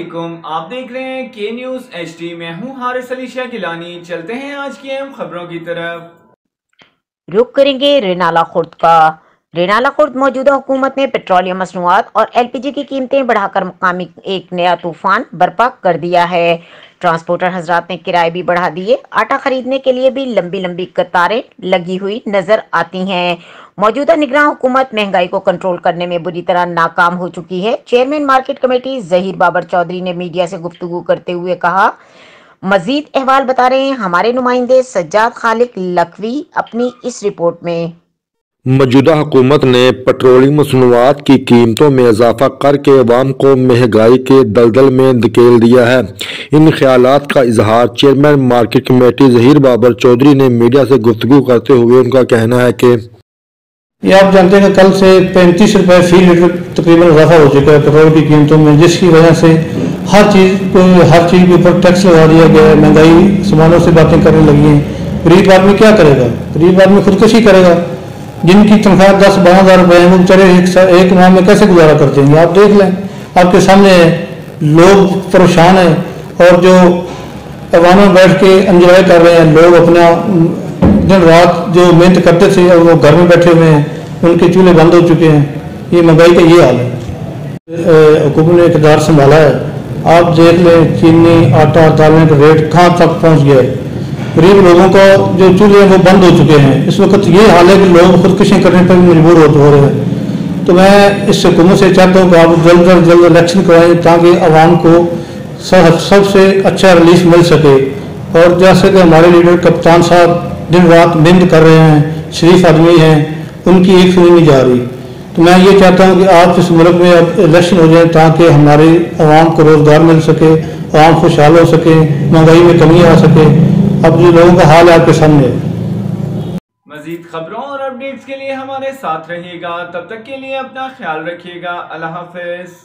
علیکم، آپ دیکھ رہے ہیں کے نیوز ایچ ڈی۔ میں ہوں حارث علی شاہ گیلانی۔ چلتے ہیں آج کی اہم خبروں کی طرف۔ رخ کریں گے رینالہ خورد کا۔ رینالہ خورد موجودہ حکومت نے پیٹرولیم مصنوعات اور ایل پی جی کی قیمتیں بڑھا کر مقامی ایک نیا طوفان برپا کر دیا ہے۔ ٹرانسپورٹر حضرات نے کرائے بھی بڑھا دیے۔ آٹا خریدنے کے لیے بھی لمبی لمبی قطاریں لگی ہوئی نظر آتی ہیں۔ موجودہ نگراں حکومت مہنگائی کو کنٹرول کرنے میں بری طرح ناکام ہو چکی ہے۔ Chairman market committee Zaheer Babar Chaudhry نے میڈیا سے گفتگو کرتے ہوئے کہا، مزید احوال بتا رہے ہیں ہمارے نمائندے سجاد خالق لکھوی اپنی اس رپورٹ میں۔ موجودہ حکومت نے پیٹرولیم مصنوعات کی قیمتوں میں اضافہ کر کے عوام کو مہنگائی کے دلدل میں دھکیل دیا ہے۔ ان خیالات کا اظہار chairman market committee Zaheer Babar Chaudhry نے میڈیا سے گفتگو کرتے ہوئے ان کا کہنا ہے کہ یہ آپ جانتے ہیں کہ کل سے 35 روپے فی لیٹر تقریباً اضافہ ہو چکا ہے پیٹرول کی قیمتوں میں، جس کی وجہ سے ہر چیز کے اوپر ٹیکس لگا دیا گیا ہے۔ مہنگائی سامانوں سے باتیں کرنے لگی ہیں۔ غریب آدمی کیا کرے گا؟ غریب آدمی خودکشی کرے گا۔ جن کی تنخواہ 10-12 ہزار روپے ہیں وہ بیچارے ایک ماہ میں کیسے گزارا کرتے ہیں؟ آپ دیکھ لیں، آپ کے سامنے لوگ پریشان ہیں، اور جو ایوانوں میں بیٹھ کے انجوائے کر رہے ہیں، لوگ اپنا دن رات جو محنت کرتے تھے اور وہ گھر میں بیٹھے ہوئے ہیں، ان کے چولہے بند ہو چکے ہیں۔ یہ مہنگائی کا یہ حال ہے۔ حکومت نے اقتدار سنبھالا ہے، آپ دیکھ لیں چینی آٹا دالیں کا ریٹ کہاں تک پہنچ گیا ہے۔ غریب لوگوں کا جو چولہے ہیں وہ بند ہو چکے ہیں۔ اس وقت یہ حال ہے کہ لوگ خودکشی کرنے پر مجبور ہو رہے ہیں۔ تو میں اس حکومت سے چاہتا ہوں کہ آپ جلد از جلد الیکشن کروائیں تاکہ عوام کو سب سے اچھا ریلیف مل سکے، اور جیسے کہ ہمارے لیڈر کپتان صاحب دن رات محنت کر رہے ہیں، شریف آدمی ہیں، ان کی ایک سنی نہیں جا رہی۔ تو میں یہ چاہتا ہوں کہ آپ اس ملک میں اب الیکشن ہو جائیں تاکہ ہمارے عوام کو روزگار مل سکے، عوام خوشحال ہو سکے، مہنگائی میں کمی آ سکے۔ اب جو لوگوں کا حال ہے آپ کے سامنے ہے۔ مزید خبروں اور اپڈیٹس کے لیے ہمارے ساتھ رہیے گا۔ تب تک کے لیے اپنا خیال رکھیے گا۔ اللہ حافظ۔